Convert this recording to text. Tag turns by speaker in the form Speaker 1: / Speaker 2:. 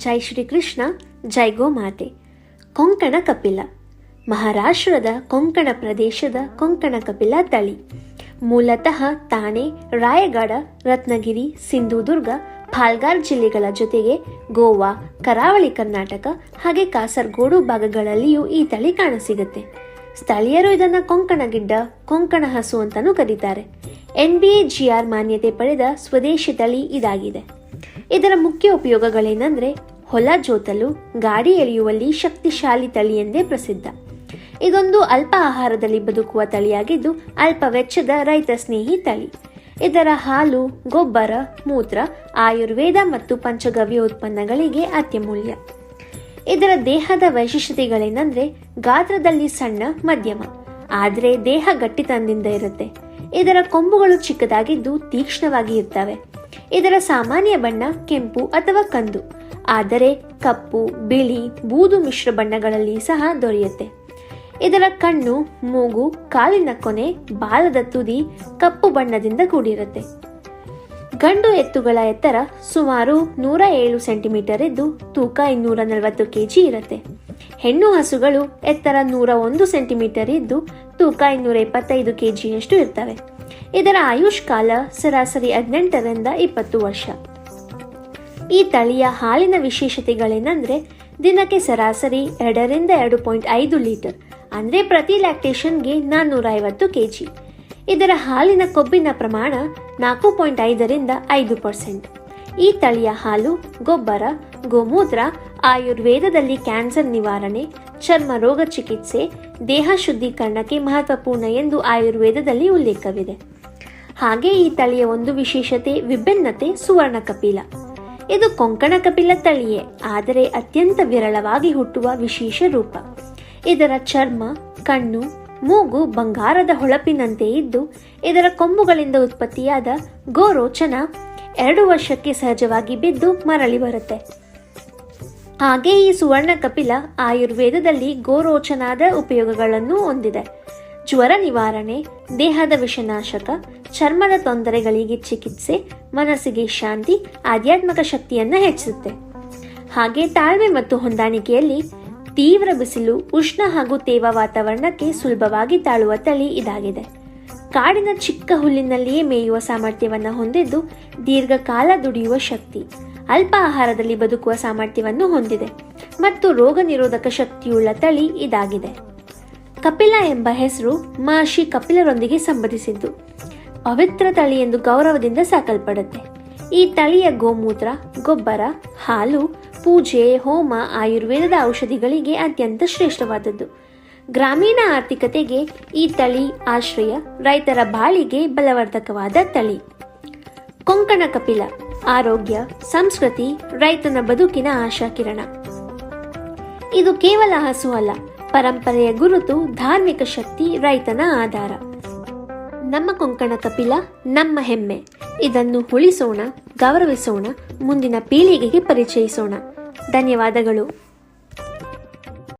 Speaker 1: ಜೈ ಶ್ರೀ ಕೃಷ್ಣ, ಜೈ ಗೋಮಾತೆ. ಕೊಂಕಣ ಕಪಿಲ ಮಹಾರಾಷ್ಟ್ರದ ಕೊಂಕಣ ಪ್ರದೇಶದ ಕೊಂಕಣ ಕಪಿಲ ತಳಿ. ಮೂಲತಃ ಥಾಣೆ, ರಾಯಗಢ, ರತ್ನಗಿರಿ, ಸಿಂಧುದುರ್ಗ, ಪಾಲ್ಘಾರ್ ಜಿಲ್ಲೆಗಳ ಜೊತೆಗೆ ಗೋವಾ, ಕರಾವಳಿ ಕರ್ನಾಟಕ ಹಾಗೆ ಕಾಸರಗೋಡು ಭಾಗಗಳಲ್ಲಿಯೂ ಈ ತಳಿ ಕಾಣಸಿಗುತ್ತೆ. ಸ್ಥಳೀಯರು ಇದನ್ನು ಕೊಂಕಣ ಗಿಡ್ಡ, ಕೊಂಕಣ ಹಸು ಅಂತಾನೂ ಕರೀತಾರೆ. NBAGR ಮಾನ್ಯತೆ ಪಡೆದ ಸ್ವದೇಶಿ ತಳಿ ಇದಾಗಿದೆ. ಇದರ ಮುಖ್ಯ ಉಪಯೋಗಗಳೇನೆಂದರೆ ಹೊಲ ಜೋತಲು, ಗಾಡಿ ಎಳೆಯುವಲ್ಲಿ ಶಕ್ತಿಶಾಲಿ ತಳಿ ಎಂದೇ ಪ್ರಸಿದ್ಧ. ಇದೊಂದು ಅಲ್ಪ ಆಹಾರದಲ್ಲಿ ಬದುಕುವ ತಳಿಯಾಗಿದ್ದು ಅಲ್ಪ ವೆಚ್ಚದ ರೈತ ಸ್ನೇಹಿ ತಳಿ. ಇದರ ಹಾಲು, ಗೊಬ್ಬರ, ಮೂತ್ರ ಆಯುರ್ವೇದ ಮತ್ತು ಪಂಚಗವ್ಯ ಉತ್ಪನ್ನಗಳಿಗೆ ಅತ್ಯಮೂಲ್ಯ. ಇದರ ದೇಹದ ವೈಶಿಷ್ಟ್ಯತೆಗಳೇನೆಂದರೆ ಗಾತ್ರದಲ್ಲಿ ಸಣ್ಣ ಮಧ್ಯಮ, ಆದರೆ ದೇಹ ಗಟ್ಟಿತನದಿಂದ ಇರುತ್ತೆ. ಇದರ ಕೊಂಬುಗಳು ಚಿಕ್ಕದಾಗಿದ್ದು ತೀಕ್ಷ್ಣವಾಗಿ ಇರ್ತವೆ. ಇದರ ಸಾಮಾನ್ಯ ಬಣ್ಣ ಕೆಂಪು ಅಥವಾ ಕಂದು, ಆದರೆ ಕಪ್ಪು, ಬಿಳಿ, ಬೂದು ಮಿಶ್ರ ಬಣ್ಣಗಳಲ್ಲಿ ಸಹ ದೊರೆಯುತ್ತೆ. ಇದರ ಕಣ್ಣು, ಮೂಗು, ಕಾಲಿನ ಕೊನೆ, ಬಾಲದ ತುದಿ ಕಪ್ಪು ಬಣ್ಣದಿಂದ ಕೂಡಿರುತ್ತೆ. ಗಂಡು ಎತ್ತುಗಳ ಎತ್ತರ ಸುಮಾರು 107 ಸೆಂಟಿಮೀಟರ್ ಇದ್ದು ತೂಕ 240 kg ಇರುತ್ತೆ. ಹೆಣ್ಣು ಹಸುಗಳು ಎತ್ತರ 101 ಸೆಂಟಿಮೀಟರ್ ಇದ್ದು ತೂಕ 225 kgಯಷ್ಟು ಇರ್ತವೆ. ಇದರ ಆಯುಷ್ಕಾಲ ಸರಾಸರಿ 18ರಿಂದ 20 ವರ್ಷ. ಈ ತಳಿಯ ಹಾಲಿನ ವಿಶೇಷತೆಗಳೇನೆಂದರೆ ದಿನಕ್ಕೆ ಸರಾಸರಿ 2ರಿಂದ 2.5 ಲೀಟರ್, ಅಂದರೆ ಪ್ರತಿ ಲ್ಯಾಕ್ಟೇಷನ್ಗೆ 450 kg. ಇದರ ಹಾಲಿನ ಕೊಬ್ಬಿನ ಪ್ರಮಾಣ 4.5ರಿಂದ 5%. ಈ ತಳಿಯ ಹಾಲು, ಗೊಬ್ಬರ, ಗೋಮೂತ್ರ ಆಯುರ್ವೇದದಲ್ಲಿ ಕ್ಯಾನ್ಸರ್ ನಿವಾರಣೆ, ಚರ್ಮ ರೋಗ ಚಿಕಿತ್ಸೆ, ದೇಹ ಶುದ್ಧೀಕರಣಕ್ಕೆ ಮಹತ್ವಪೂರ್ಣ ಎಂದು ಆಯುರ್ವೇದದಲ್ಲಿ ಉಲ್ಲೇಖವಿದೆ. ಹಾಗೆ ಈ ತಳಿಯ ಒಂದು ವಿಶೇಷತೆ ವಿಭಿನ್ನತೆ ಸುವರ್ಣ ಕಪಿಲ. ಇದು ಕೊಂಕಣ ಕಪಿಲ ತಳಿಯೇ, ಆದರೆ ಅತ್ಯಂತ ವಿರಳವಾಗಿ ಹುಟ್ಟುವ ವಿಶೇಷ ರೂಪ. ಇದರ ಚರ್ಮ, ಕಣ್ಣು, ಮೂಗು ಬಂಗಾರದ ಹೊಳಪಿನಂತೆ ಇದ್ದು ಇದರ ಕೊಂಬುಗಳಿಂದ ಉತ್ಪತ್ತಿಯಾದ ಗೋರೋಚನ 2 ವರ್ಷಕ್ಕೆ ಸಹಜವಾಗಿ ಬಿದ್ದು ಮರಳಿ ಬರುತ್ತೆ. ಹಾಗೆ ಈ ಸುವರ್ಣ ಕಪಿಲ ಆಯುರ್ವೇದದಲ್ಲಿ ಗೋರೋಚನಾದ ಉಪಯೋಗಗಳನ್ನು ಹೊಂದಿದೆ. ಜ್ವರ ನಿವಾರಣೆ, ದೇಹದ ವಿಷನಾಶಕ, ಚರ್ಮದ ತೊಂದರೆಗಳಿಗೆ ಚಿಕಿತ್ಸೆ, ಮನಸ್ಸಿಗೆ ಶಾಂತಿ, ಆಧ್ಯಾತ್ಮಿಕ ಶಕ್ತಿಯನ್ನು ಹೆಚ್ಚಿಸುತ್ತೆ. ಹಾಗೆ ತಾಳ್ಮೆ ಮತ್ತು ಹೊಂದಾಣಿಕೆಯಲ್ಲಿ ತೀವ್ರ ಬಿಸಿಲು, ಉಷ್ಣ ಹಾಗೂ ತೇವ ವಾತಾವರಣಕ್ಕೆ ಸುಲಭವಾಗಿ ತಾಳುವ ತಳಿ ಇದಾಗಿದೆ. ಕಾಡಿನ ಚಿಕ್ಕ ಹುಲ್ಲಿನಲ್ಲಿಯೇ ಮೇಯುವ ಸಾಮರ್ಥ್ಯವನ್ನು ಹೊಂದಿದ್ದು ದೀರ್ಘಕಾಲ ದುಡಿಯುವ ಶಕ್ತಿ, ಅಲ್ಪ ಆಹಾರದಲ್ಲಿ ಬದುಕುವ ಸಾಮರ್ಥ್ಯವನ್ನು ಹೊಂದಿದೆ ಮತ್ತು ರೋಗ ನಿರೋಧಕ ಶಕ್ತಿಯುಳ್ಳ ತಳಿ ಇದಾಗಿದೆ. ಕಪಿಲ ಎಂಬ ಹೆಸರು ಮಹರ್ಷಿ ಕಪಿಲರೊಂದಿಗೆ ಸಂಬಂಧಿಸಿದ್ದು. ಪವಿತ್ರ ತಳಿ ಎಂದು ಗೌರವದಿಂದ ಸಾಕಲ್ಪಡುತ್ತೆ. ಈ ತಳಿಯ ಗೋಮೂತ್ರ, ಗೊಬ್ಬರ, ಹಾಲು ಪೂಜೆ, ಹೋಮ, ಆಯುರ್ವೇದದ ಔಷಧಿಗಳಿಗೆ ಅತ್ಯಂತ ಶ್ರೇಷ್ಠವಾದದ್ದು. ಗ್ರಾಮೀಣ ಆರ್ಥಿಕತೆಗೆ ಈ ತಳಿ ಆಶ್ರಯ, ರೈತರ ಬಾಳಿಗೆ ಬಲವರ್ಧಕವಾದ ತಳಿ. ಕೊಂಕಣ ಕಪಿಲ ಆರೋಗ್ಯ, ಸಂಸ್ಕೃತಿ, ರೈತನ ಬದುಕಿನ ಆಶಾಕಿರಣ. ಇದು ಕೇವಲ ಹಸು ಅಲ್ಲ, ಪರಂಪರೆಯ ಗುರುತು, ಧಾರ್ಮಿಕ ಶಕ್ತಿ, ರೈತನ ಆಧಾರ. ನಮ್ಮ ಕೊಂಕಣ ಕಪಿಲ ನಮ್ಮ ಹೆಮ್ಮೆ. ಇದನ್ನು ಉಳಿಸೋಣ, ಗೌರವಿಸೋಣ, ಮುಂದಿನ ಪೀಳಿಗೆಗೆ ಪರಿಚಯಿಸೋಣ. ಧನ್ಯವಾದಗಳು.